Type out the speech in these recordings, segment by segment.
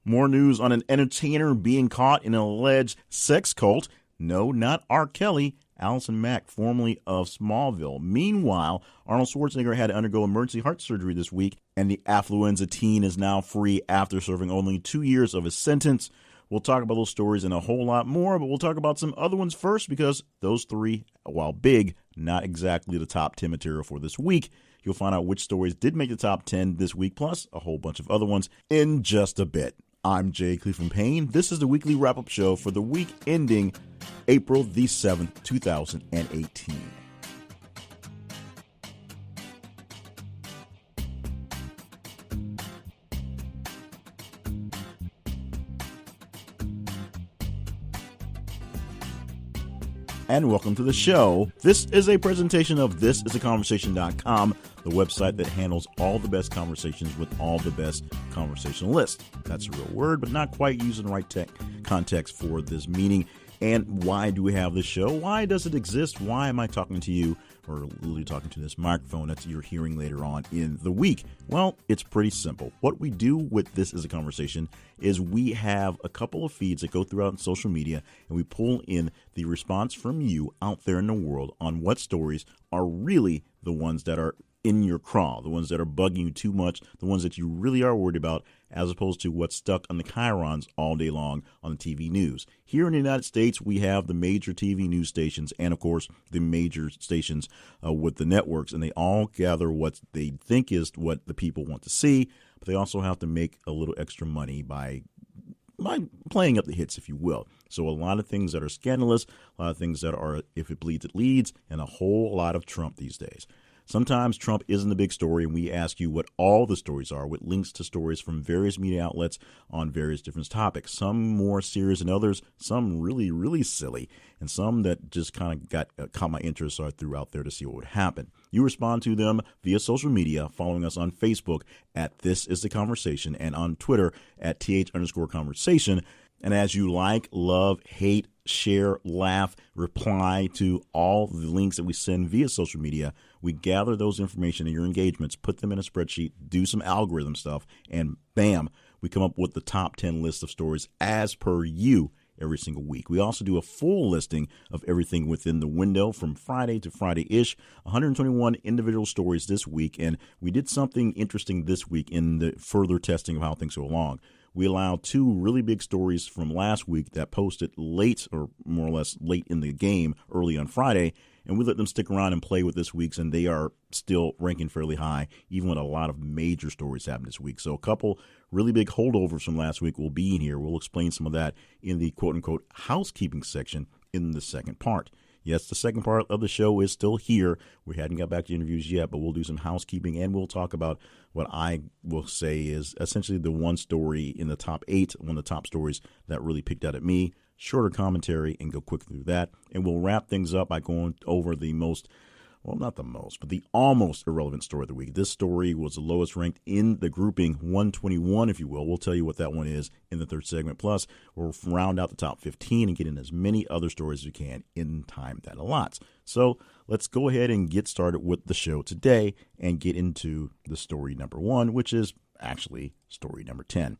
More news on an entertainer being caught in an alleged sex cult. No, not R. Kelly. Allison Mack, formerly of Smallville. Meanwhile, Arnold Schwarzenegger had to undergo emergency heart surgery this week, and the affluenza teen is now free after serving only 2 years of his sentence. We'll talk about those stories and a whole lot more, but we'll talk about some other ones first because those three, while big, not exactly the top 10 material for this week. You'll find out which stories did make the top 10 this week, plus a whole bunch of other ones in just a bit. I'm Jay Cleveland Payne. This is the weekly wrap-up show for the week ending April the 7th, 2018. And welcome to the show. This is a presentation of thisisaconversation.com, the website that handles all the best conversations with all the best conversationalists. That's a real word, but not quite using the right context for this meaning. And why do we have this show? Why does it exist? Why am I talking to you, or literally talking to this microphone that you're hearing later on in the week? Well, it's pretty simple. What we do with This Is a Conversation is we have a couple of feeds that go throughout social media, and we pull in the response from you out there in the world on what stories are really the ones that are in your craw, the ones that are bugging you too much, the ones that you really are worried about, as opposed to what's stuck on the chyrons all day long on the TV news. Here in the United States, we have the major TV news stations and, of course, the major stations with the networks, and they all gather what they think is what the people want to see, but they also have to make a little extra money by playing up the hits, if you will. So a lot of things that are scandalous, a lot of things that are if it bleeds, it leads, and a whole lot of Trump these days. Sometimes Trump isn't the big story, and we ask you what all the stories are with links to stories from various media outlets on various different topics. Some more serious than others, some really, really silly, and some that just kind of caught my interest so I threw out there to see what would happen. You respond to them via social media, following us on Facebook at This Is The Conversation and on Twitter at @TH_conversation. And as you like, love, hate, share, laugh, reply to all the links that we send via social media, we gather those information in your engagements, put them in a spreadsheet, do some algorithm stuff, and bam, we come up with the top 10 list of stories as per you every single week. We also do a full listing of everything within the window from Friday to Friday-ish, 121 individual stories this week, and we did something interesting this week in the further testing of how things go along. We allowed two really big stories from last week that posted late, or more or less late in the game, early on Friday, and we let them stick around and play with this week's, and they are still ranking fairly high, even with a lot of major stories happening this week. So a couple really big holdovers from last week will be in here. We'll explain some of that in the quote-unquote housekeeping section in the second part. Yes, the second part of the show is still here. We hadn't got back to interviews yet, but we'll do some housekeeping, and we'll talk about what I will say is essentially the one story in the top 8, one of the top stories that really picked out at me. Shorter commentary and go quick through that. And we'll wrap things up by going over the most, well, not the most, but the almost irrelevant story of the week. This story was the lowest ranked in the grouping 121, if you will. We'll tell you what that one is in the third segment. Plus, we'll round out the top 15 and get in as many other stories as we can in time that allots. So let's go ahead and get started with the show today and get into the story number 1, which is actually story number 10.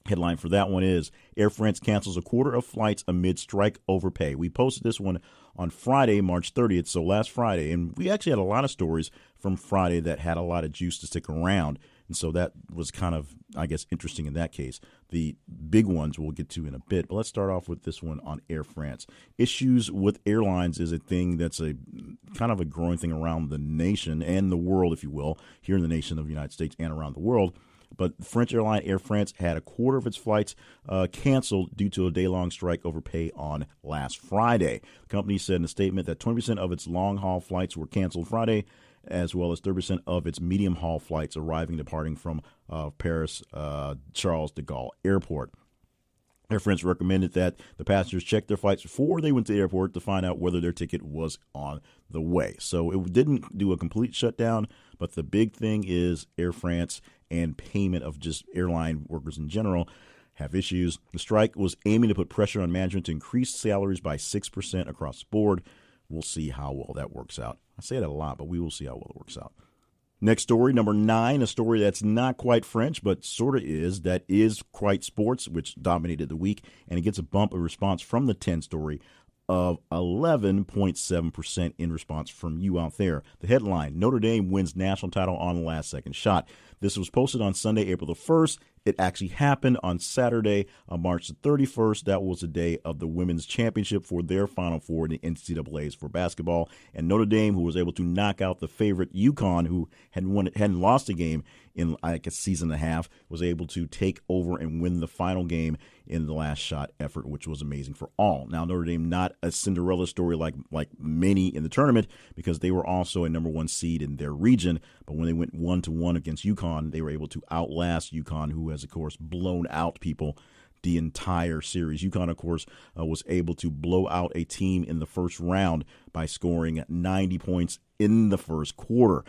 Headline for that one is Air France cancels a quarter of flights amid strike over pay. We posted this one on Friday, March 30th, so last Friday, and we actually had a lot of stories from Friday that had a lot of juice to stick around, and so that was kind of, I guess, interesting in that case. The big ones we'll get to in a bit, but let's start off with this one on Air France. Issues with airlines is a thing that's a kind of a growing thing around the nation and the world, if you will, here in the nation of the United States and around the world. But French airline Air France had a quarter of its flights canceled due to a day-long strike over pay on last Friday. The company said in a statement that 20% of its long-haul flights were canceled Friday, as well as 30% of its medium-haul flights arriving and departing from Paris Charles de Gaulle Airport. Air France recommended that the passengers check their flights before they went to the airport to find out whether their ticket was on the way. So it didn't do a complete shutdown, but the big thing is Air France and payment of just airline workers in general have issues. The strike was aiming to put pressure on management to increase salaries by 6% across the board. We'll see how well that works out. I say that a lot, but we will see how well it works out. Next story, number 9, a story that's not quite French, but sort of is. That is quite sports, which dominated the week, and it gets a bump of response from the 10 story of 11.7% in response from you out there. The headline, Notre Dame wins national title on last second shot. This was posted on Sunday, April the 1st. It actually happened on Saturday, on March the 31st. That was the day of the women's championship for their Final Four in the NCAAs for basketball. And Notre Dame, who was able to knock out the favorite UConn, who hadn't lost a game in like a season and a half, was able to take over and win the final game in the last shot effort, which was amazing for all. Now, Notre Dame, not a Cinderella story like many in the tournament, because they were also a number 1 seed in their region. But when they went 1-1 against UConn, they were able to outlast UConn, who has, of course, blown out people the entire series. UConn, of course, was able to blow out a team in the first round by scoring 90 points in the first quarter.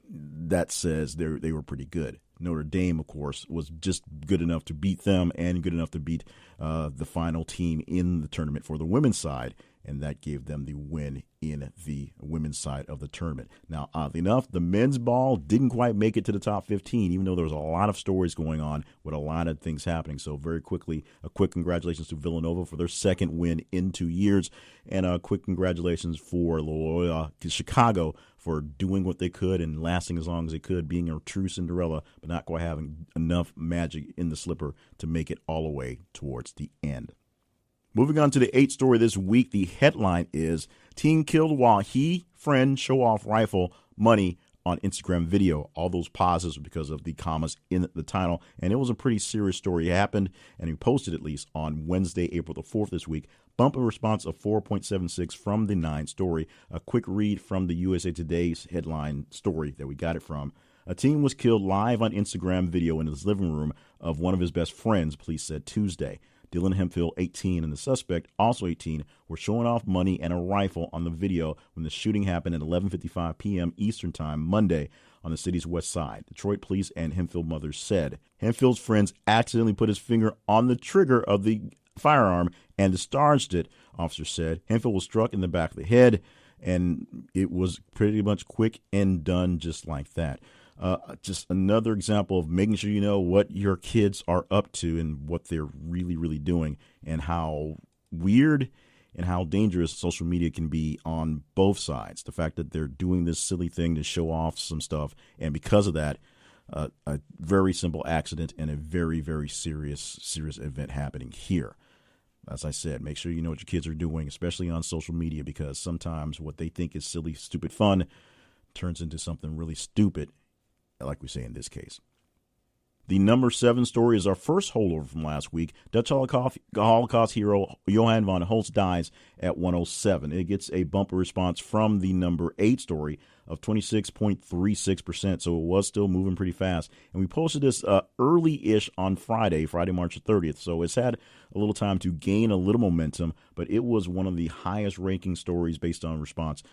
That says they were pretty good. Notre Dame, of course, was just good enough to beat them and good enough to beat the final team in the tournament for the women's side, and that gave them the win in the women's side of the tournament. Now, oddly enough, the men's ball didn't quite make it to the top 15, even though there was a lot of stories going on with a lot of things happening. So very quickly, a quick congratulations to Villanova for their second win in 2 years, and a quick congratulations for Loyola Chicago for doing what they could and lasting as long as they could, being a true Cinderella, but not quite having enough magic in the slipper to make it all the way towards the end. Moving on to the 8th story this week, the headline is Teen Killed While He Friend Show Off Rifle Money on Instagram Video. All those pauses because of the commas in the title, and it was a pretty serious story. It happened, and he posted at least on Wednesday, April the 4th this week. Bump a response of 4.76 from the 9 story. A quick read from the USA Today's headline story that we got it from. A teen was killed live on Instagram Video in his living room of one of his best friends, police said Tuesday. Dylan Hemphill, 18, and the suspect, also 18, were showing off money and a rifle on the video when the shooting happened at 11:55 p.m. Eastern Time Monday on the city's west side, Detroit police and Hemphill mothers said. Hemphill's friends accidentally put his finger on the trigger of the firearm and discharged it, officers said. Hemphill was struck in the back of the head, and it was pretty much quick and done just like that. Just another example of making sure you know what your kids are up to and what they're really, really doing, and how weird and how dangerous social media can be on both sides. The fact that they're doing this silly thing to show off some stuff, and because of that, a very simple accident and a very, very serious event happening here. As I said, make sure you know what your kids are doing, especially on social media, because sometimes what they think is silly, stupid fun turns into something really stupid, like we say in this case. The number 7 story is our first holdover from last week. Dutch Holocaust hero Johann von Holst dies at 107. It gets a bumper response from the number 8 story of 26.36%, so it was still moving pretty fast. And we posted this early-ish on Friday, March 30th, so it's had a little time to gain a little momentum, but it was one of the highest ranking stories based on response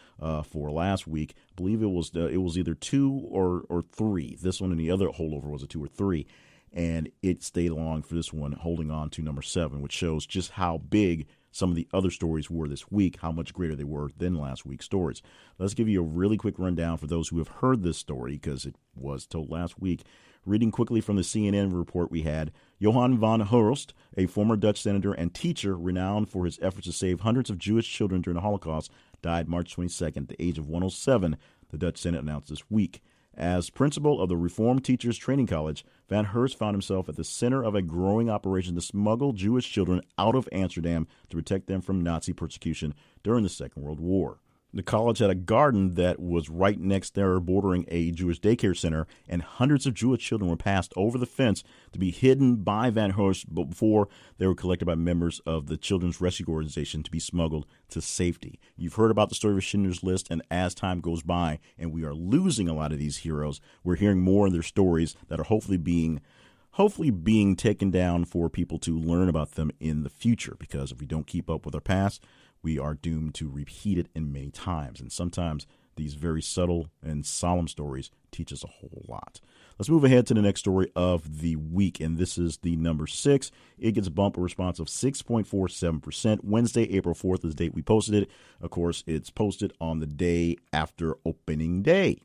for last week. I believe it was either 2 or 3. This one and the other holdover was a 2 or 3, and it stayed along for this one, holding on to number 7, which shows just how big some of the other stories were this week, how much greater they were than last week's stories. Let's give you a really quick rundown for those who have heard this story, because it was told last week. Reading quickly from the CNN report we had, Johann von Holst, a former Dutch senator and teacher renowned for his efforts to save hundreds of Jewish children during the Holocaust, died March 22nd at the age of 107, the Dutch Senate announced this week. As principal of the Reformed Teachers Training College, Van Herst found himself at the center of a growing operation to smuggle Jewish children out of Amsterdam to protect them from Nazi persecution during the Second World War. The college had a garden that was right next there, bordering a Jewish daycare center, and hundreds of Jewish children were passed over the fence to be hidden by Van Herst before they were collected by members of the Children's Rescue Organization to be smuggled to safety. You've heard about the story of Schindler's List, and as time goes by and we are losing a lot of these heroes, we're hearing more of their stories that are hopefully being taken down for people to learn about them in the future, because if we don't keep up with our past, we are doomed to repeat it in many times. And sometimes these very subtle and solemn stories teach us a whole lot. Let's move ahead to the next story of the week, and this is the number 6. It gets a bumper response of 6.47%. Wednesday, April 4th is the date we posted it. Of course, it's posted on the day after opening day.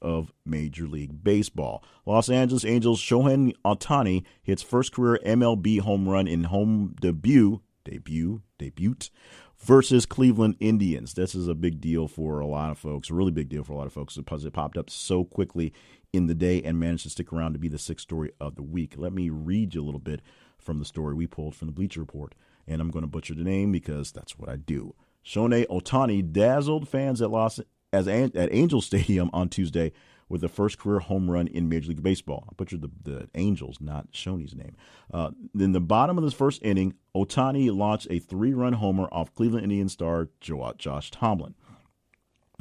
of Major League Baseball. Los Angeles Angels' Shohei Ohtani hits first career MLB home run in home debut versus Cleveland Indians. This is a big deal for a lot of folks, a really big deal for a lot of folks because it popped up so quickly in the day and managed to stick around to be the sixth story of the week. Let me read you a little bit from the story we pulled from the Bleacher Report, and I'm going to butcher the name because that's what I do. Shohei Ohtani dazzled fans at Angel Stadium on Tuesday with the first career home run in Major League Baseball. I butchered the Angels, not Shoney's name. In the bottom of this first inning, Ohtani launched a 3-run homer off Cleveland Indians star Josh Tomlin.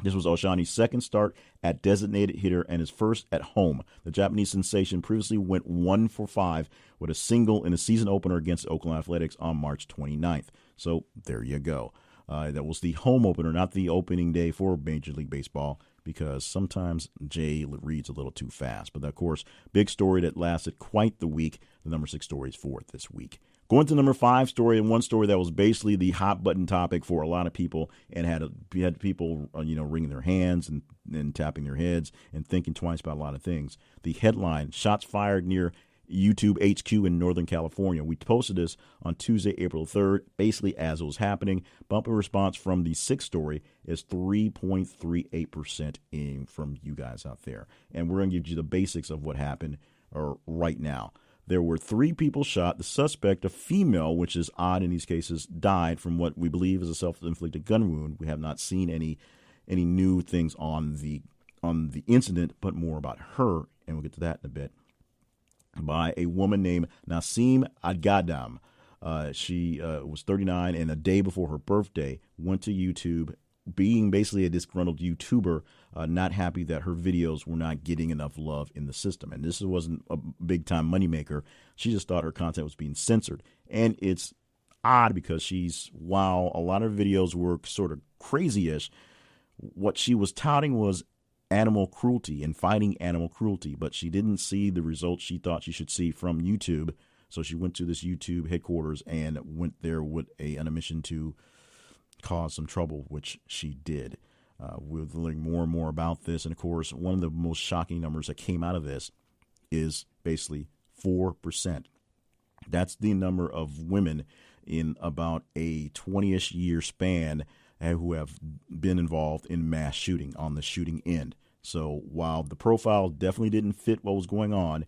This was Ohtani's second start at designated hitter and his first at home. The Japanese sensation previously went 1 for 5 with a single in a season opener against Oakland Athletics on March 29th. So there you go. That was the home opener, not the opening day for Major League Baseball, because sometimes Jay reads a little too fast. But, of course, big story that lasted quite the week. The number 6 story is for this week. Going to number 5 story, and one story that was basically the hot button topic for a lot of people and had people wringing their hands and tapping their heads and thinking twice about a lot of things. The headline, shots fired near YouTube HQ in Northern California. We posted this on Tuesday, April 3rd, basically as it was happening. Bumper response from the 6th story is 3.38% from you guys out there. And we're going to give you the basics of what happened right now. There were 3 people shot. The suspect, a female, which is odd in these cases, died from what we believe is a self-inflicted gun wound. We have not seen any new things on the incident, but more about her, and we'll get to that in a bit, by a woman named Nasim Agadam. She was 39, and a day before her birthday went to YouTube, being basically a disgruntled YouTuber, not happy that her videos were not getting enough love in the system. And this wasn't a big-time moneymaker. She just thought her content was being censored. And it's odd because while a lot of videos were sort of crazy-ish, what she was touting was animal cruelty and fighting animal cruelty, but she didn't see the results she thought she should see from YouTube. So she went to this YouTube headquarters and went there with on a mission to cause some trouble, which she did. We'll learn more and more about this. And, of course, one of the most shocking numbers that came out of this is basically 4%. That's the number of women in about a 20-ish year span who have been involved in mass shooting on the shooting end. So while the profile definitely didn't fit what was going on,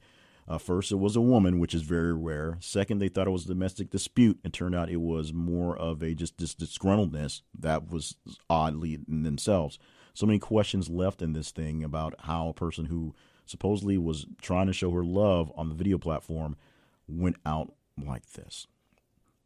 first, it was a woman, which is very rare. Second, they thought it was a domestic dispute. It turned out it was more of a just disgruntledness that was oddly in themselves. So many questions left in this thing about how a person who supposedly was trying to show her love on the video platform went out like this.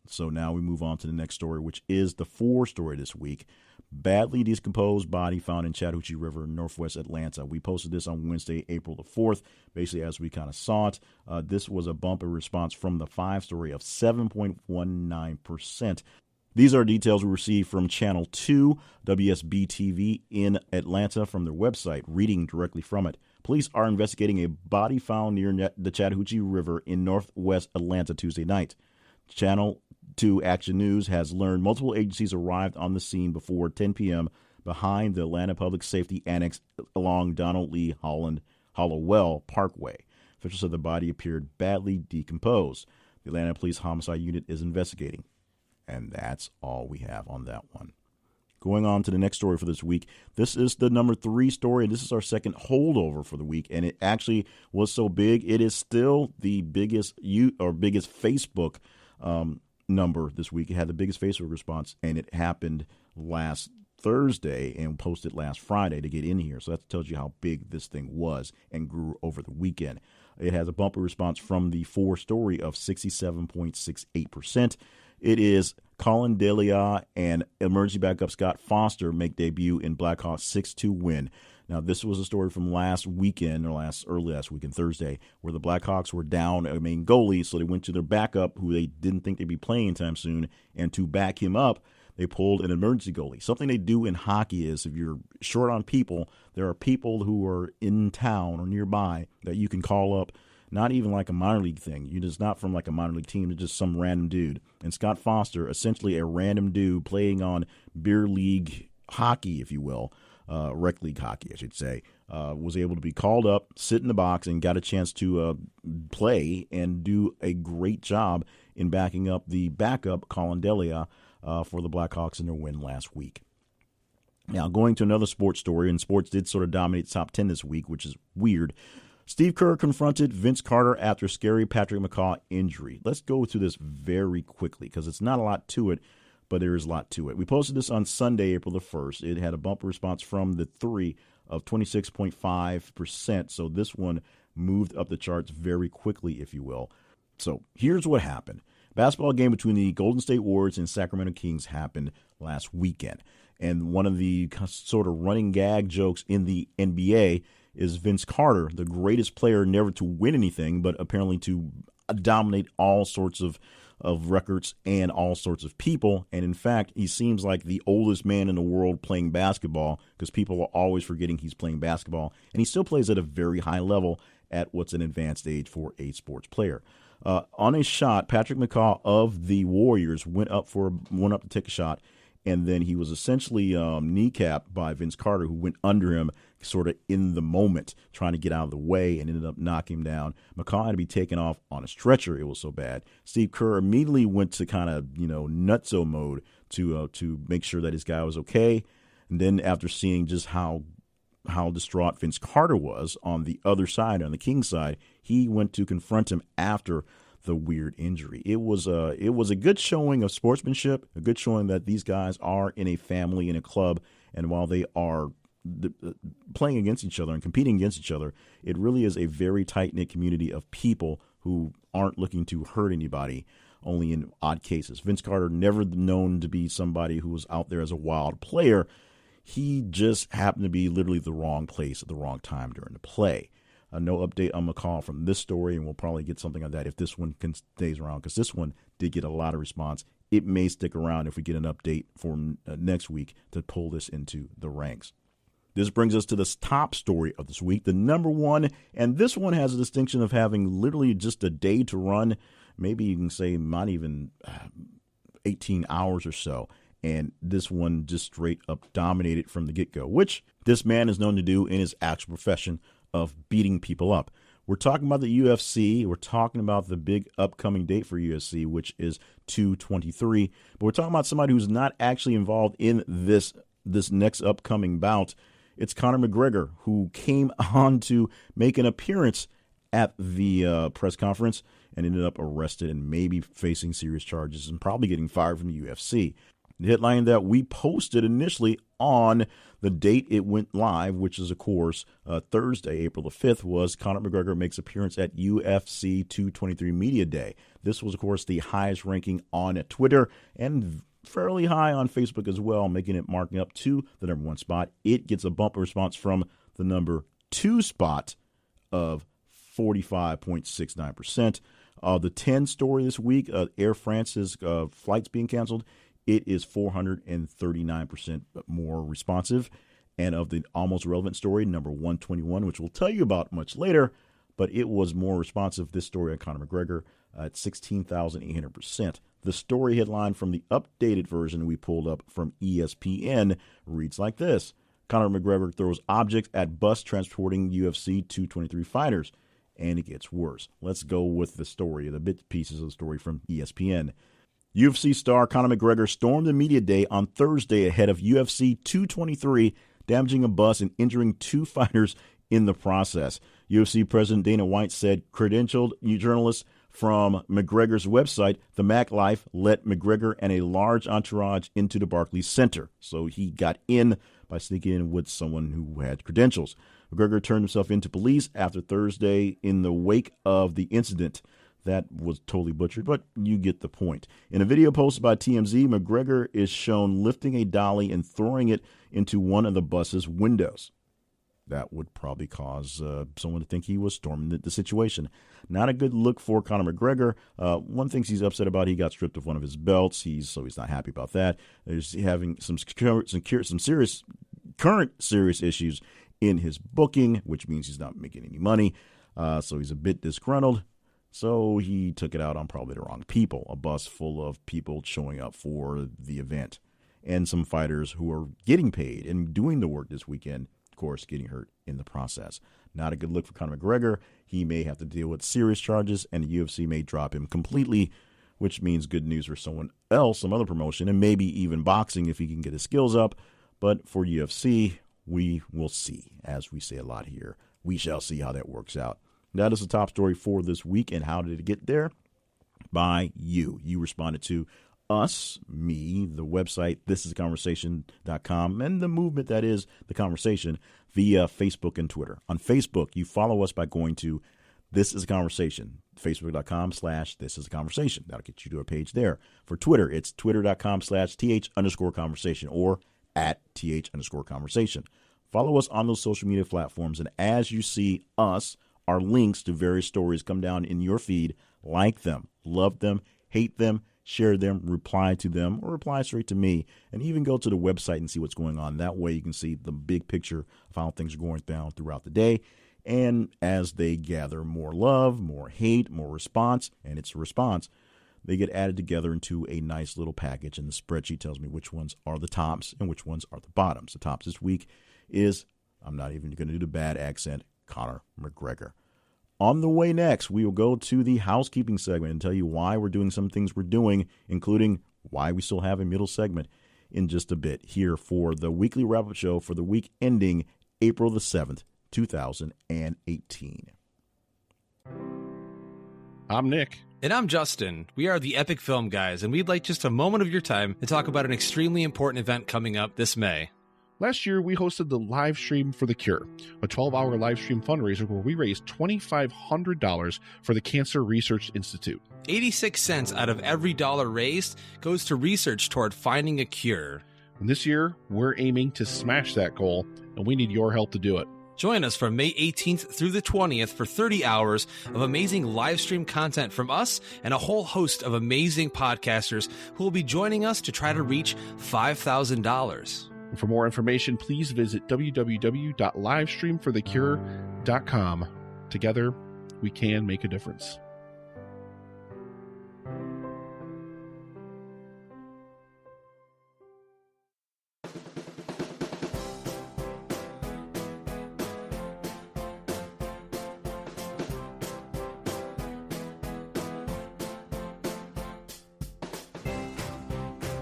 So now we move on to the next story, which is the 4 story this week. Badly decomposed body found in Chattahoochee River, northwest Atlanta. We posted this on Wednesday, April the 4th, basically as we kind of saw it. This was a bumper response from the 5 story of 7.19%. These are details we received from Channel 2, WSB-TV in Atlanta from their website, reading directly from it. Police are investigating a body found near the Chattahoochee River in northwest Atlanta Tuesday night. Channel 2 Action News has learned multiple agencies arrived on the scene before 10 p.m. behind the Atlanta Public Safety Annex along Donald Lee Hollowell Parkway. Officials said the body appeared badly decomposed. The Atlanta Police Homicide Unit is investigating. And that's all we have on that one. Going on to the next story for this week. This is the number 3 story, and this is our second holdover for the week. And it actually was so big, it is still the biggest Facebook number this week. It had the biggest Facebook response, and it happened last Thursday and posted last Friday to get in here. So that tells you how big this thing was and grew over the weekend. It has a bumper response from the 4 story of 67.68%. It is Colin Delia and emergency backup Scott Foster make debut in Blackhawks 6-2 win. Now, this was a story from last weekend, or early last weekend, Thursday, where the Blackhawks were down a main goalie, so they went to their backup, who they didn't think they'd be playing anytime soon, and to back him up, they pulled an emergency goalie. Something they do in hockey is if you're short on people, there are people who are in town or nearby that you can call up, not even like a minor league thing. You're just not from like a minor league team, it's just some random dude. And Scott Foster, essentially a random dude playing on beer league hockey, if you will, rec league hockey, I should say, was able to be called up, sit in the box, and got a chance to play and do a great job in backing up the backup, Colin Delia, for the Blackhawks in their win last week. Now, going to another sports story, and sports did sort of dominate the top 10 this week, which is weird. Steve Kerr confronted Vince Carter after scary Patrick McCaw injury. Let's go through this very quickly because it's not a lot to it, but there is a lot to it. We posted this on Sunday, April the 1st. It had a bumper response from the 3 of 26.5%, so this one moved up the charts very quickly, if you will. So here's what happened. Basketball game between the Golden State Warriors and Sacramento Kings happened last weekend. And one of the sort of running gag jokes in the NBA is Vince Carter, the greatest player never to win anything, but apparently to dominate all sorts of records and all sorts of people. And in fact, he seems like the oldest man in the world playing basketball because people are always forgetting he's playing basketball. And he still plays at a very high level at what's an advanced age for a sports player. On a shot, Patrick McCaw of the Warriors went up to take a shot, and then he was essentially kneecapped by Vince Carter, who went under him sort of in the moment, trying to get out of the way, and ended up knocking him down. McCaw had to be taken off on a stretcher. It was so bad. Steve Kerr immediately went to kind of nutso mode to make sure that his guy was okay. And then after seeing just how distraught Vince Carter was on the other side, on the Kings side, he went to confront him after the weird injury. It was a good showing of sportsmanship, a good showing that these guys are in a family, in a club, and while they are playing against each other and competing against each other, it really is a very tight-knit community of people who aren't looking to hurt anybody, only in odd cases. Vince Carter, never known to be somebody who was out there as a wild player. He just happened to be literally the wrong place at the wrong time during the play. No update on McCaw from this story, and we'll probably get something on that if this one stays around, because this one did get a lot of response. It may stick around if we get an update for next week to pull this into the ranks. This brings us to the top story of this week, the number one, and this one has a distinction of having literally just a day to run, maybe you can say not even 18 hours or so. And this one just straight up dominated from the get-go, which this man is known to do in his actual profession of beating people up. We're talking about the UFC. We're talking about the big upcoming date for UFC, which is 2/23. But we're talking about somebody who's not actually involved in this next upcoming bout. It's Conor McGregor, who came on to make an appearance at the press conference and ended up arrested and maybe facing serious charges and probably getting fired from the UFC. The headline that we posted initially on the date it went live, which is, of course, Thursday, April the 5th, was Conor McGregor makes appearance at UFC 223 Media Day. This was, of course, the highest ranking on Twitter and fairly high on Facebook as well, making it marking up to the number one spot. It gets a bumper response from the number 2 spot of 45.69%. The 10 story this week, Air France's flights being canceled. It is 439% more responsive. And of the almost relevant story, number 121, which we'll tell you about much later, but it was more responsive, this story on Conor McGregor, at 16,800%. The story headline from the updated version we pulled up from ESPN reads like this. Conor McGregor throws objects at bus transporting UFC 223 fighters. And it gets worse. Let's go with the story, the bit pieces of the story from ESPN. UFC star Conor McGregor stormed the media day on Thursday ahead of UFC 223, damaging a bus and injuring 2 fighters in the process. UFC President Dana White said credentialed journalists from McGregor's website, The Mac Life, let McGregor and a large entourage into the Barclays Center. So he got in by sneaking in with someone who had credentials. McGregor turned himself into police after Thursday in the wake of the incident. That was totally butchered, but you get the point. In a video posted by TMZ, McGregor is shown lifting a dolly and throwing it into one of the bus's windows. That would probably cause someone to think he was storming the situation. Not a good look for Conor McGregor. One thing he's upset about, he got stripped of one of his belts. He's not happy about that. There's having some serious current serious issues in his booking, which means he's not making any money. So he's a bit disgruntled. So he took it out on probably the wrong people, a bus full of people showing up for the event. and some fighters who are getting paid and doing the work this weekend, of course, getting hurt in the process. Not a good look for Conor McGregor. He may have to deal with serious charges, and the UFC may drop him completely, which means good news for someone else, some other promotion, and maybe even boxing if he can get his skills up. But for UFC, we will see, as we say a lot here. We shall see how that works out. That is the top story for this week. And how did it get there? By you. You responded to us, me, the website, thisisaconversation.com, and the movement that is The Conversation via Facebook and Twitter. On Facebook, you follow us by going to This Is a Conversation, facebook.com/This Is a Conversation. That'll get you to a page there. For Twitter, it's twitter.com/th_conversation or @th_conversation. Follow us on those social media platforms, and as you see us, our links to various stories come down in your feed. Like them, love them, hate them, share them, reply to them, or reply straight to me, and even go to the website and see what's going on. That way you can see the big picture of how things are going down throughout the day. And as they gather more love, more hate, more response, and it's a response, they get added together into a nice little package, and the spreadsheet tells me which ones are the tops and which ones are the bottoms. The tops this week is, I'm not even going to do the bad accent, Conor McGregor. On the way next, we will go to the housekeeping segment and tell you why we're doing some things we're doing, including why we still have a middle segment in just a bit here for the weekly wrap-up show for the week ending April the 7th, 2018. I'm Nick. And I'm Justin. We are the Epic Film Guys, and we'd like just a moment of your time to talk about an extremely important event coming up this May. Last year, we hosted the Live Stream for the Cure, a 12-hour live stream fundraiser where we raised $2,500 for the Cancer Research Institute. 86 cents out of every dollar raised goes to research toward finding a cure. And this year, we're aiming to smash that goal, and we need your help to do it. Join us from May 18th through the 20th for 30 hours of amazing live stream content from us and a whole host of amazing podcasters who will be joining us to try to reach $5,000. For more information, please visit www.livestreamforthecure.com. Together, we can make a difference.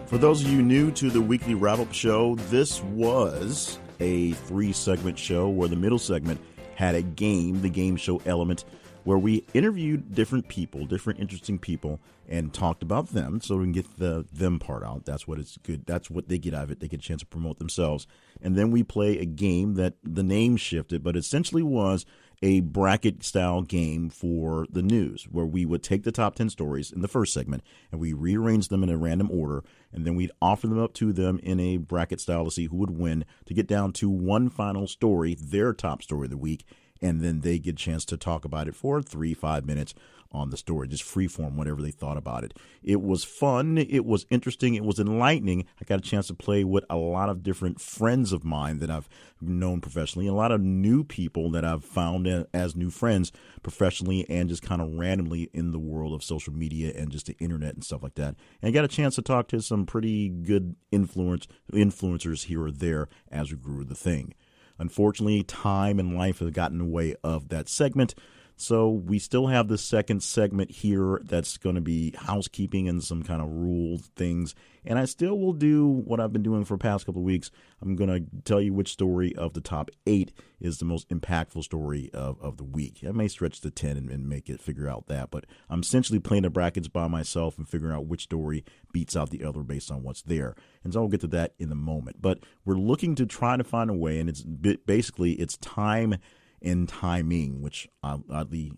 For those of you new to the weekly wrap-up show, this was a 3-segment show where the middle segment had a game, the game show element, where we interviewed different people, different interesting people, and talked about them so we can get the them part out. That's what it's good. That's what they get out of it. They get a chance to promote themselves. And then we play a game that the name shifted, but essentially was a bracket-style game for the news, where we would take the top 10 stories in the first segment, and we rearrange them in a random order, and then we'd offer them up to them in a bracket style to see who would win, to get down to one final story, their top story of the week, and then they get a chance to talk about it for 3-5 minutes on the story, just freeform whatever they thought about it. It was fun. It was interesting. It was enlightening. I got a chance to play with a lot of different friends of mine that I've known professionally, and a lot of new people that I've found as new friends professionally and just kind of randomly in the world of social media and just the internet and stuff like that. And I got a chance to talk to some pretty good influencers here or there as we grew the thing. Unfortunately, time and life have gotten in the way of that segment. So we still have the second segment here that's going to be housekeeping and some kind of rule things. And I still will do what I've been doing for the past couple of weeks. I'm going to tell you which story of the top 8 is the most impactful story of the week. I may stretch to 10 and make it figure out that. But I'm essentially playing the brackets by myself and figuring out which story beats out the other based on what's there. And so I'll get to that in a moment. But we're looking to try to find a way, and it's basically it's time and timing, which oddly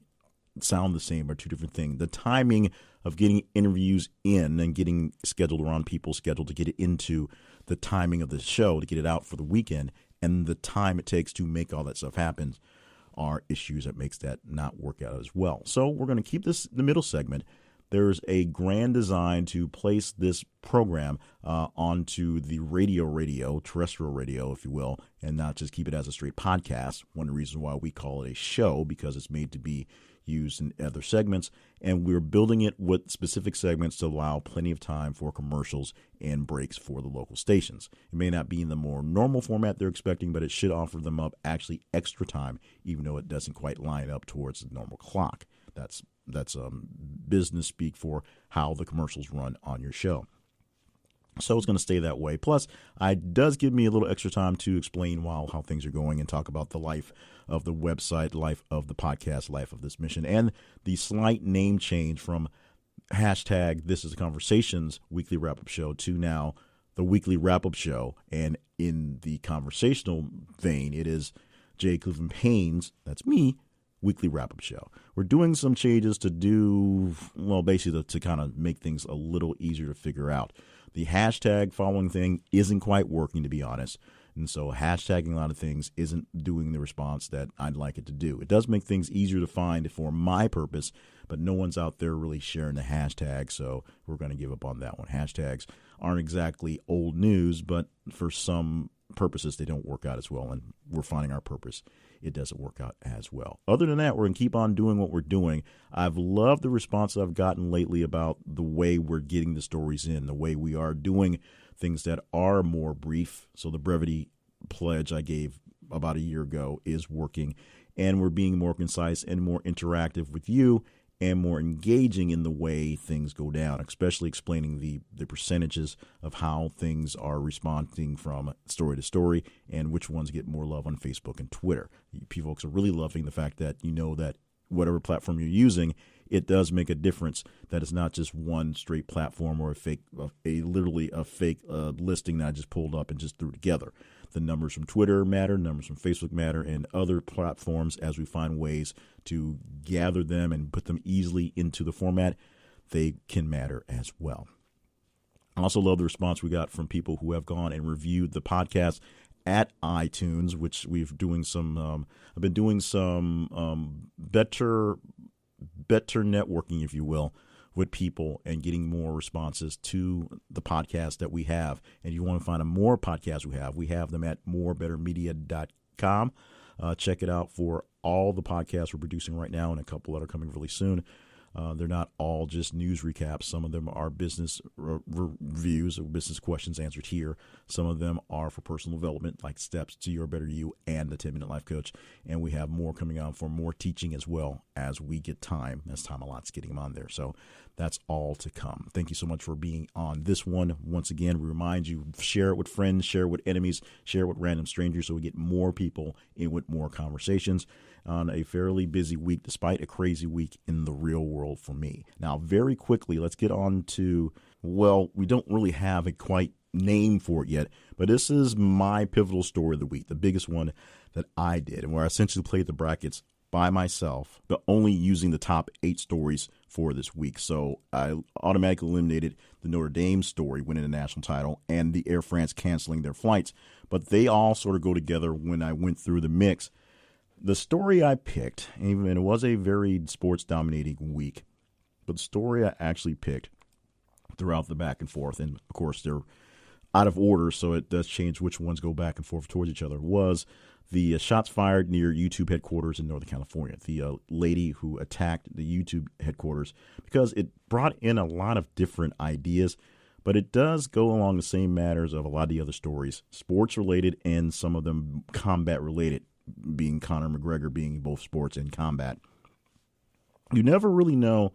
sound the same, are two different things. The timing of getting interviews in and getting scheduled around people's schedule to get it into the timing of the show to get it out for the weekend, and the time it takes to make all that stuff happen are issues that makes that not work out as well. So we're going to keep this the middle segment. There's a grand design to place this program onto the radio, terrestrial radio, if you will, and not just keep it as a straight podcast. One of the reasons why we call it a show, because it's made to be used in other segments, and we're building it with specific segments to allow plenty of time for commercials and breaks for the local stations. It may not be in the more normal format they're expecting, but it should offer them up actually extra time, even though it doesn't quite line up towards the normal clock. That's business speak for how the commercials run on your show. So it's going to stay that way. Plus, it does give me a little extra time to explain how things are going and talk about the life of the website, life of the podcast, life of this mission, and the slight name change from hashtag This Is a Conversations Weekly Wrap-Up Show to now the Weekly Wrap-Up Show. And in the conversational vein, it is Jay Cleveland Payne's, that's me, Weekly Wrap-Up Show. We're doing some changes to basically to kind of make things a little easier to figure out. The hashtag following thing isn't quite working, to be honest. And so hashtagging a lot of things isn't doing the response that I'd like it to do. It does make things easier to find for my purpose, but no one's out there really sharing the hashtag, so we're going to give up on that one. Hashtags aren't exactly old news, but for some purposes, they don't work out as well, and we're finding our purpose. It doesn't work out as well. Other than that, we're going to keep on doing what we're doing. I've loved the response I've gotten lately about the way we're getting the stories in, the way we are doing things that are more brief. So the brevity pledge I gave about a year ago is working, and we're being more concise and more interactive with you and more engaging in the way things go down, especially explaining the percentages of how things are responding from story to story and which ones get more love on Facebook and Twitter. People folks are really loving the fact that that whatever platform you're using, it does make a difference, that it's not just one straight platform or literally a fake listing that I just pulled up and just threw together. The numbers from Twitter matter, numbers from Facebook matter, and other platforms, as we find ways to gather them and put them easily into the format, they can matter as well. I also love the response we got from people who have gone and reviewed the podcast at iTunes, which we've doing some. I've been doing some better networking, if you will, with people and getting more responses to the podcast that we have. And if you want to find more podcasts we have them at morebettermedia.com. Check it out for all the podcasts we're producing right now and a couple that are coming really soon. They're not all just news recaps. Some of them are business reviews of business questions answered here. Some of them are for personal development, like Steps to Your Better You and the 10-Minute Life Coach. And we have more coming out for more teaching as well as we get time. As time allot's getting them on there. So that's all to come. Thank you so much for being on this one. Once again, we remind you, share it with friends, share it with enemies, share it with random strangers so we get more people in with more conversations on a fairly busy week, despite a crazy week in the real world for me. Now, very quickly, let's get on to, we don't really have a quite name for it yet, but this is my pivotal story of the week, the biggest one that I did, and where I essentially played the brackets by myself, but only using the top 8 stories for this week. So I automatically eliminated the Notre Dame story winning a national title and the Air France canceling their flights, but they all sort of go together when I went through the mix. The story I picked, and it was a very sports-dominating week, but the story I actually picked throughout the back and forth, and of course they're out of order, so it does change which ones go back and forth towards each other, was the shots fired near YouTube headquarters in Northern California. The lady who attacked the YouTube headquarters, because it brought in a lot of different ideas, but it does go along the same matters of a lot of the other stories, sports-related and some of them combat-related, being Conor McGregor being both sports and combat. You never really know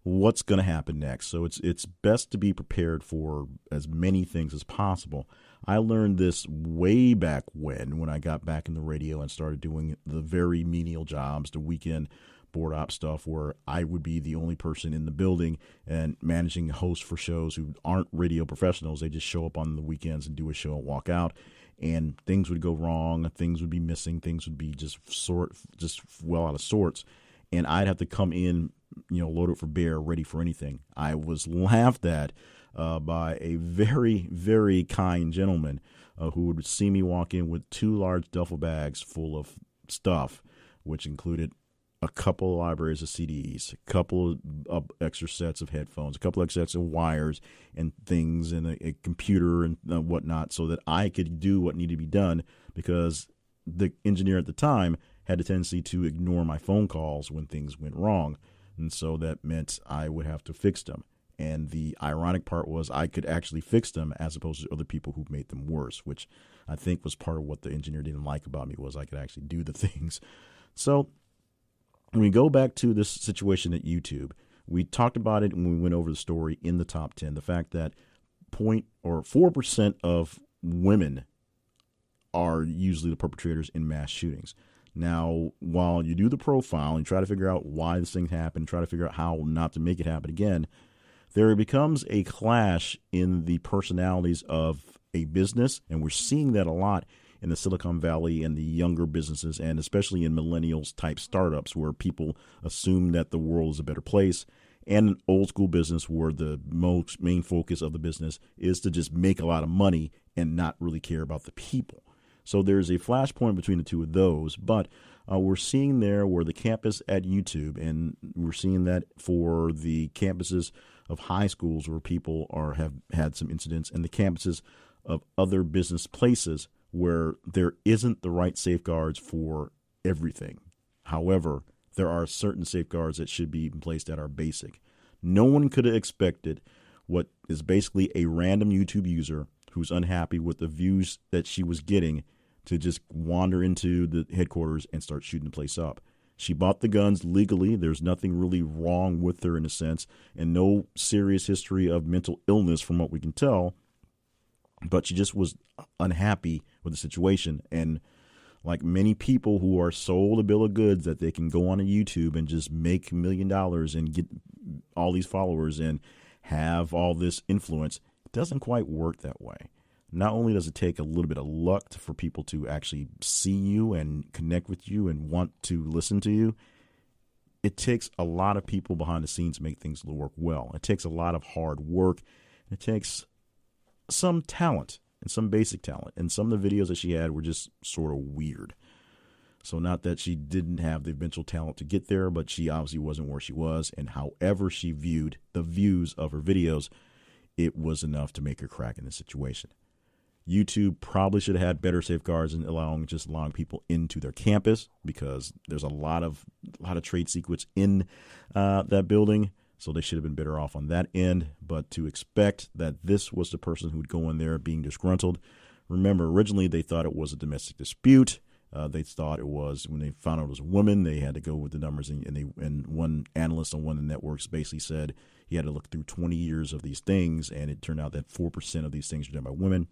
what's going to happen next, so it's best to be prepared for as many things as possible. I learned this way back when I got back in the radio and started doing the very menial jobs, the weekend board op stuff, where I would be the only person in the building and managing hosts for shows who aren't radio professionals. They just show up on the weekends and do a show and walk out. And things would go wrong, things would be missing, things would be just well out of sorts. And I'd have to come in, loaded for bear, ready for anything. I was laughed at by a very, very kind gentleman who would see me walk in with 2 large duffel bags full of stuff, which included a couple of libraries of CDs, a couple of extra sets of headphones, a couple of extra sets of wires and things, and a computer and whatnot, so that I could do what needed to be done, because the engineer at the time had a tendency to ignore my phone calls when things went wrong. And so that meant I would have to fix them. And the ironic part was I could actually fix them as opposed to other people who made them worse, which I think was part of what the engineer didn't like about me, was I could actually do the things. So when we go back to this situation at YouTube, we talked about it when we went over the story in the top 10, the fact that 4% of women are usually the perpetrators in mass shootings. Now, while you do the profile and try to figure out why this thing happened, try to figure out how not to make it happen again, there becomes a clash in the personalities of a business, and we're seeing that a lot in the Silicon Valley and the younger businesses, and especially in millennials type startups where people assume that the world is a better place, and an old school business where the main focus of the business is to just make a lot of money and not really care about the people. So there's a flashpoint between the two of those, but we're seeing there where the campus at YouTube, and we're seeing that for the campuses of high schools where people have had some incidents, and the campuses of other business places where there isn't the right safeguards for everything. However, there are certain safeguards that should be in place that are basic. No one could have expected what is basically a random YouTube user who's unhappy with the views that she was getting to just wander into the headquarters and start shooting the place up. She bought the guns legally. There's nothing really wrong with her in a sense, and no serious history of mental illness from what we can tell. But she just was unhappy with the situation. And like many people who are sold a bill of goods that they can go on a YouTube and just make $1 million and get all these followers and have all this influence, it doesn't quite work that way. Not only does it take a little bit of luck for people to actually see you and connect with you and want to listen to you, it takes a lot of people behind the scenes to make things work well. It takes a lot of hard work. It takes some talent and some basic talent. And some of the videos that she had were just sort of weird. So not that she didn't have the eventual talent to get there, but she obviously wasn't where she was. And however she viewed the views of her videos, it was enough to make her crack in the situation. YouTube probably should have had better safeguards in allowing people into their campus, because there's a lot of trade secrets in that building. So they should have been better off on that end. But to expect that this was the person who would go in there being disgruntled. Remember, originally they thought it was a domestic dispute. They thought it was, when they found out it was a woman, they had to go with the numbers. And one analyst on one of the networks basically said he had to look through 20 years of these things, and it turned out that 4% of these things were done by women.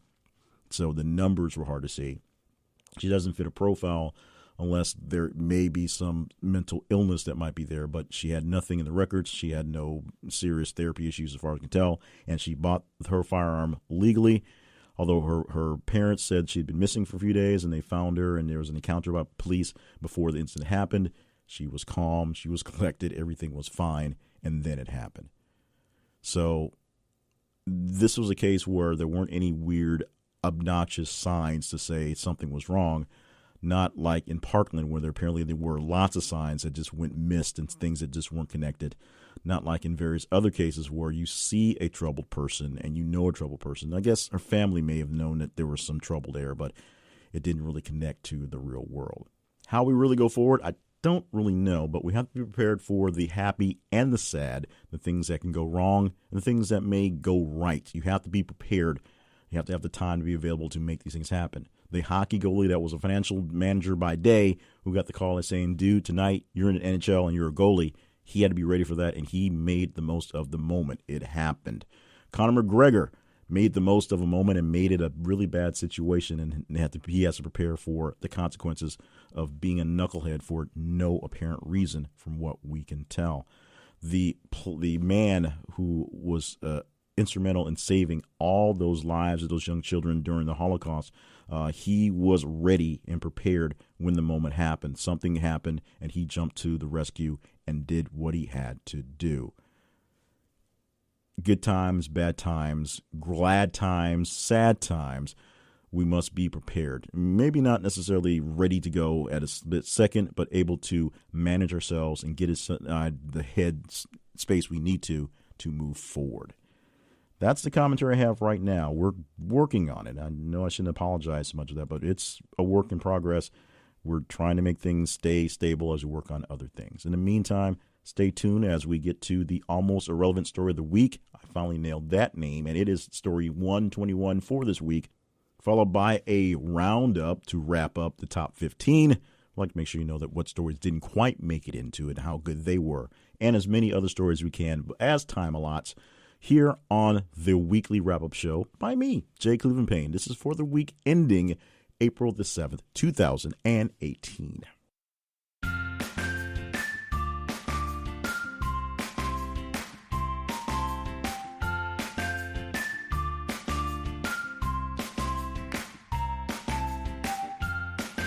So the numbers were hard to see. She doesn't fit a profile unless there may be some mental illness that might be there, but she had nothing in the records. She had no serious therapy issues as far as I can tell, and she bought her firearm legally, although her parents said she'd been missing for a few days, and they found her, and there was an encounter by police before the incident happened. She was calm. She was collected. Everything was fine, and then it happened. So this was a case where there weren't any weird, obnoxious signs to say something was wrong. Not like in Parkland, where there were lots of signs that just went missed and things that just weren't connected. Not like in various other cases where you see a troubled person and you know a troubled person. I guess her family may have known that there was some trouble there, but it didn't really connect to the real world. How we really go forward, I don't really know, but we have to be prepared for the happy and the sad, the things that can go wrong and the things that may go right. You have to be prepared. You have to have the time to be available to make these things happen. The hockey goalie that was a financial manager by day who got the call and saying, dude, tonight you're in the NHL and you're a goalie. He had to be ready for that, and he made the most of the moment. It happened. Conor McGregor made the most of a moment and made it a really bad situation, and he has to prepare for the consequences of being a knucklehead for no apparent reason from what we can tell. The man who was instrumental in saving all those lives of those young children during the Holocaust, he was ready and prepared when the moment happened. Something happened, and he jumped to the rescue and did what he had to do. Good times, bad times, glad times, sad times, we must be prepared. Maybe not necessarily ready to go at a split second, but able to manage ourselves and get the head space we need to move forward. That's the commentary I have right now. We're working on it. I know I shouldn't apologize so much of that, but it's a work in progress. We're trying to make things stay stable as we work on other things. In the meantime, stay tuned as we get to the almost irrelevant story of the week. I finally nailed that name, and it is story 121 for this week, followed by a roundup to wrap up the top 15. I'd like to make sure you know that what stories didn't quite make it into it and how good they were, and as many other stories as we can as time allots here on the weekly wrap-up show by me, Jay Cleveland Payne. This is for the week ending April the 7th, 2018.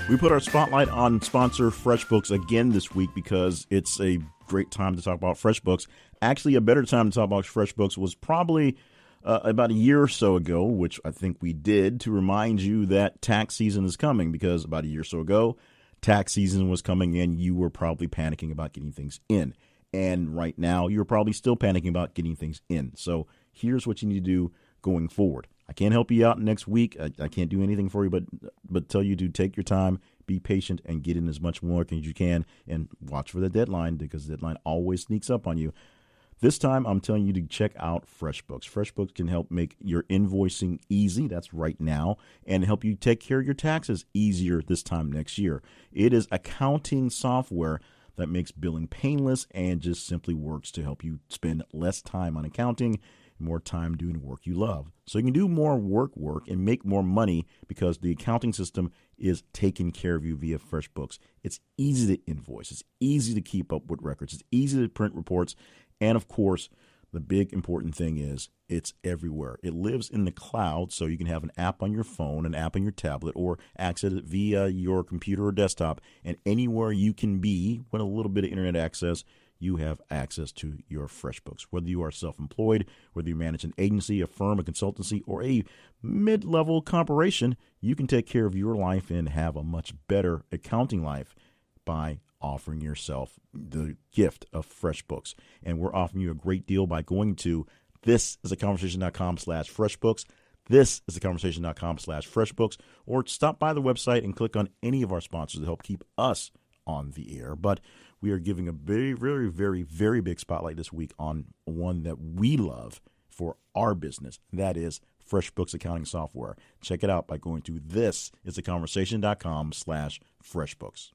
We put our spotlight on sponsor FreshBooks again this week because it's a great time to talk about FreshBooks. Actually, a better time to talk about FreshBooks was probably about a year or so ago, which I think we did to remind you that tax season is coming, because about a year or so ago, tax season was coming and you were probably panicking about getting things in. And right now, you're probably still panicking about getting things in. So here's what you need to do going forward. I can't help you out next week. I can't do anything for you, but tell you to take your time, be patient, and get in as much work as you can, and watch for the deadline, because the deadline always sneaks up on you. This time, I'm telling you to check out FreshBooks. FreshBooks can help make your invoicing easy. That's right now, and help you take care of your taxes easier this time next year. It is accounting software that makes billing painless and just simply works to help you spend less time on accounting, more time doing work you love. So you can do more work and make more money because the accounting system is taking care of you via FreshBooks. It's easy to invoice. It's easy to keep up with records. It's easy to print reports. And of course, the big important thing is it's everywhere. It lives in the cloud, so you can have an app on your phone, an app on your tablet, or access it via your computer or desktop. And anywhere you can be with a little bit of internet access, you have access to your FreshBooks. Whether you are self-employed, whether you manage an agency, a firm, a consultancy, or a mid-level corporation, you can take care of your life and have a much better accounting life by offering yourself the gift of FreshBooks. And we're offering you a great deal by going to thisisaconversation.com/FreshBooks. Thisisaconversation.com/FreshBooks, or stop by the website and click on any of our sponsors to help keep us on the air. But we are giving a very, very, very, very big spotlight this week on one that we love for our business. That is FreshBooks accounting software. Check it out by going to thisisaconversation.com/FreshBooks.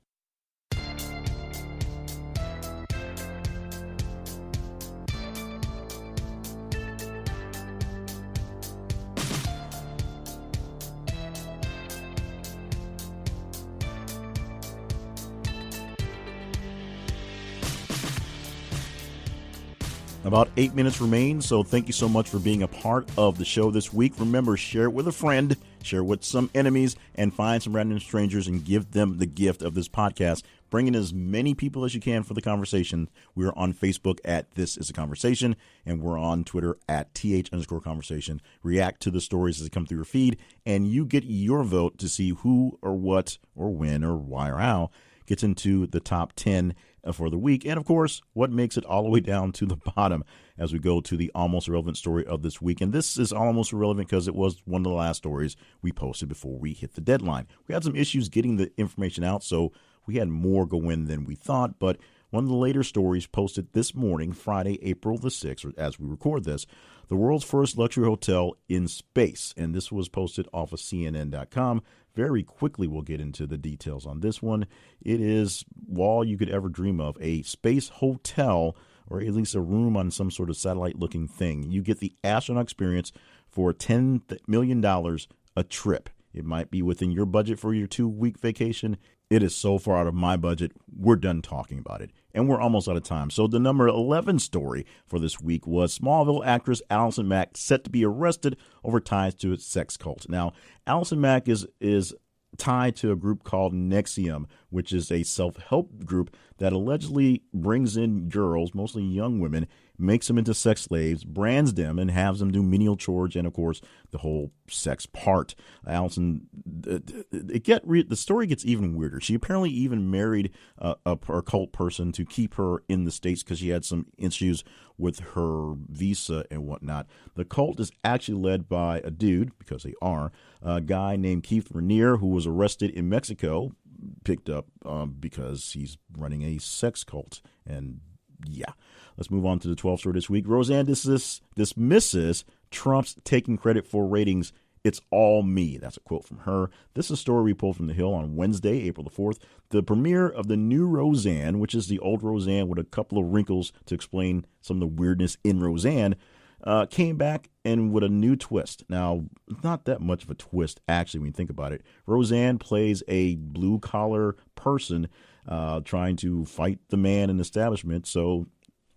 About 8 minutes remain, so thank you so much for being a part of the show this week. Remember, share it with a friend, share it with some enemies, and find some random strangers and give them the gift of this podcast. Bring in as many people as you can for the conversation. We're on Facebook at This Is a Conversation, and we're on Twitter at @TH_conversation. React to the stories as they come through your feed, and you get your vote to see who or what or when or why or how gets into the top 10 for the week. And, of course, what makes it all the way down to the bottom as we go to the almost irrelevant story of this week. And this is almost irrelevant because it was one of the last stories we posted before we hit the deadline. We had some issues getting the information out, so we had more go in than we thought. But one of the later stories posted this morning, Friday, April the 6th, or as we record this, the world's first luxury hotel in space. And this was posted off of CNN.com. Very quickly, we'll get into the details on this one. It is all you could ever dream of, a space hotel, or at least a room on some sort of satellite-looking thing. You get the astronaut experience for $10 million a trip. It might be within your budget for your 2-week vacation. It is so far out of my budget, we're done talking about it. And we're almost out of time. So the number 11 story for this week was Smallville actress Allison Mack set to be arrested over ties to its sex cult. Now, Allison Mack is tied to a group called NXIVM, which is a self-help group that allegedly brings in girls, mostly young women, makes them into sex slaves, brands them, and has them do menial chores, and, of course, the whole sex part. Allison, the story gets even weirder. She apparently even married a cult person to keep her in the States because she had some issues with her visa and whatnot. The cult is actually led by a dude, because they are, a guy named Keith Raniere, who was arrested in Mexico picked up because he's running a sex cult. And yeah, let's move on to the 12th story this week. Roseanne dismisses Trump's taking credit for ratings. It's all me. That's a quote from her. This is a story we pulled from The Hill on Wednesday, April the 4th. The premiere of the new Roseanne, which is the old Roseanne with a couple of wrinkles to explain some of the weirdness in Roseanne, came back and with a new twist. Now, not that much of a twist, actually, when you think about it. Roseanne plays a blue-collar person trying to fight the man in the establishment. So,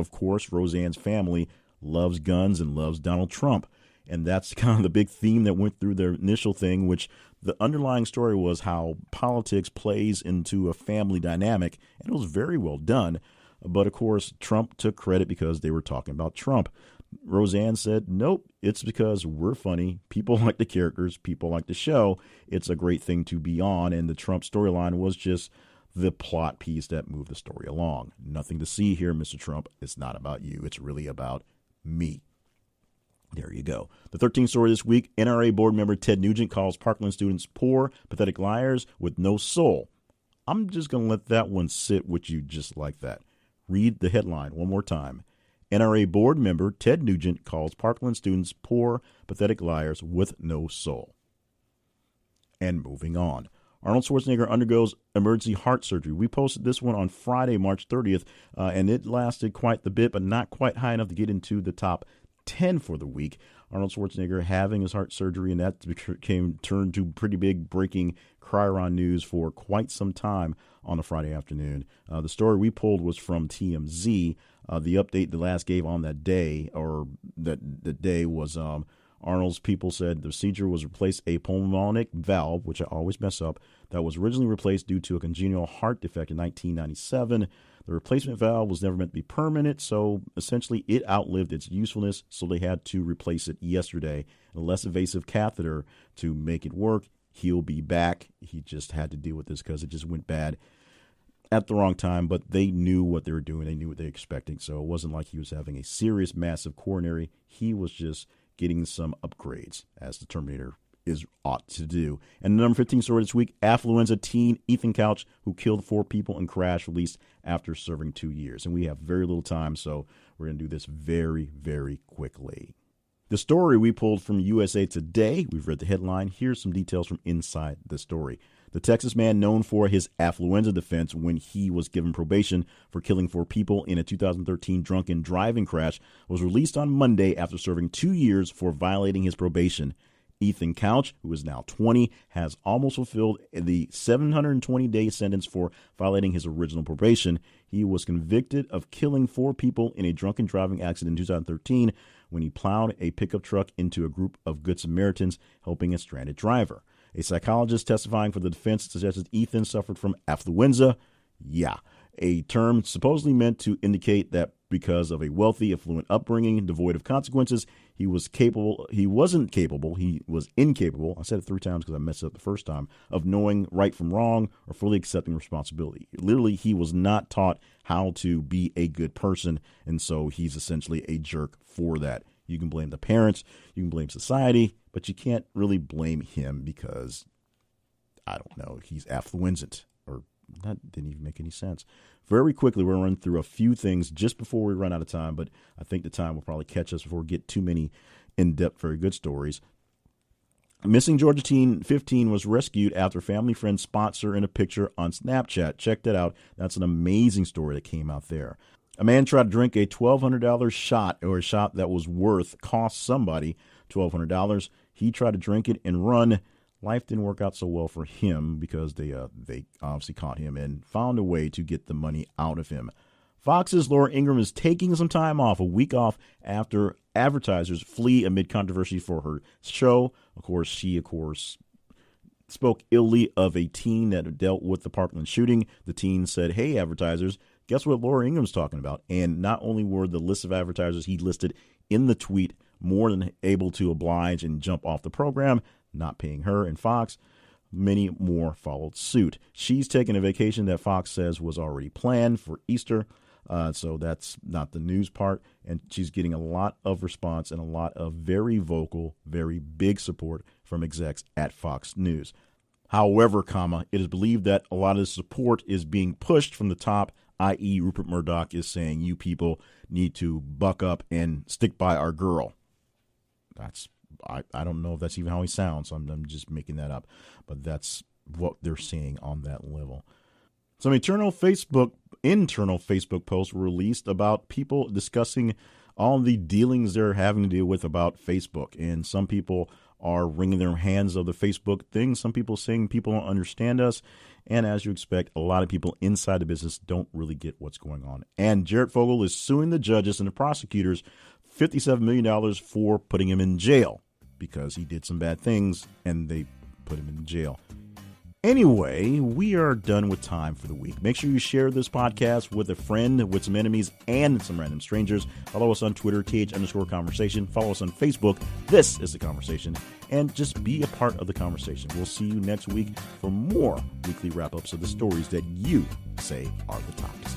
of course, Roseanne's family loves guns and loves Donald Trump. And that's kind of the big theme that went through their initial thing, which the underlying story was how politics plays into a family dynamic. And it was very well done. But, of course, Trump took credit because they were talking about Trump. Roseanne said, nope, it's because we're funny. People like the characters. People like the show. It's a great thing to be on. And the Trump storyline was just the plot piece that moved the story along. Nothing to see here, Mr. Trump. It's not about you. It's really about me. There you go. The 13th story this week, NRA board member Ted Nugent calls Parkland students poor, pathetic liars with no soul. I'm just going to let that one sit with you just like that. Read the headline one more time. NRA board member Ted Nugent calls Parkland students poor, pathetic liars with no soul. And moving on. Arnold Schwarzenegger undergoes emergency heart surgery. We posted this one on Friday, March 30th, and it lasted quite the bit, but not quite high enough to get into the top 10 for the week. Arnold Schwarzenegger having his heart surgery, and that turned to pretty big breaking Cryon news for quite some time on a Friday afternoon. The story we pulled was from TMZ. The update the last gave on that day, or that day was Arnold's people said the procedure was replace a pulmonic valve, which I always mess up, that was originally replaced due to a congenital heart defect in 1997. The replacement valve was never meant to be permanent, so essentially it outlived its usefulness, so they had to replace it yesterday. A less invasive catheter to make it work. He'll be back. He just had to deal with this because it just went bad at the wrong time, but they knew what they were doing. They knew what they were expecting, so it wasn't like he was having a serious, massive coronary. He was just getting some upgrades, as the Terminator ought to do. And the number 15 story this week, affluenza teen Ethan Couch, who killed 4 people in crash, released after serving 2 years. And we have very little time, so we're going to do this very, very quickly. The story we pulled from USA Today, we've read the headline. Here's some details from inside the story. The Texas man known for his affluenza defense when he was given probation for killing 4 people in a 2013 drunken driving crash was released on Monday after serving 2 years for violating his probation. Ethan Couch, who is now 20, has almost fulfilled the 720-day sentence for violating his original probation. He was convicted of killing 4 people in a drunken driving accident in 2013 when he plowed a pickup truck into a group of Good Samaritans helping a stranded driver. A psychologist testifying for the defense suggested Ethan suffered from affluenza. Yeah, a term supposedly meant to indicate that because of a wealthy, affluent upbringing devoid of consequences, he was incapable, I said it 3 times because I messed up the first time, of knowing right from wrong or fully accepting responsibility. Literally, he was not taught how to be a good person, and so he's essentially a jerk for that. You can blame the parents, you can blame society, but you can't really blame him because, I don't know, he's affluent. That didn't even make any sense. Very quickly, we're going to run through a few things just before we run out of time, but I think the time will probably catch us before we get too many in-depth, very good stories. Missing Georgia teen 15 was rescued after family friends spot her in a picture on Snapchat. Check that out. That's an amazing story that came out there. A man tried to drink a $1,200 shot, or a shot that was cost somebody $1,200. He tried to drink it and run. Life didn't work out so well for him because they obviously caught him and found a way to get the money out of him. Fox's Laura Ingraham is taking some time off, a week off, after advertisers flee amid controversy for her show. She spoke illy of a teen that dealt with the Parkland shooting. The teen said, "Hey, advertisers, guess what Laura Ingram's talking about?" And not only were the list of advertisers he listed in the tweet more than able to oblige and jump off the program, not paying her and Fox, many more followed suit. She's taking a vacation that Fox says was already planned for Easter, so that's not the news part. And she's getting a lot of response and a lot of very vocal, very big support from execs at Fox News. However, it is believed that a lot of the support is being pushed from the top, i.e. Rupert Murdoch is saying you people need to buck up and stick by our girl. I don't know if that's even how he sounds. I'm just making that up. But that's what they're saying on that level. Some internal Facebook posts were released about people discussing all the dealings they're having to deal with about Facebook. And some people are wringing their hands of the Facebook thing. Some people saying people don't understand us. And as you expect, a lot of people inside the business don't really get what's going on. And Jared Fogle is suing the judges and the prosecutors $57 million for putting him in jail because he did some bad things and they put him in jail. Anyway, we are done with time for the week. Make sure you share this podcast with a friend, with some enemies, and some random strangers. Follow us on Twitter, th_conversation. Follow us on Facebook. This is The Conversation. And just be a part of the conversation. We'll see you next week for more weekly wrap-ups of the stories that you say are the tops.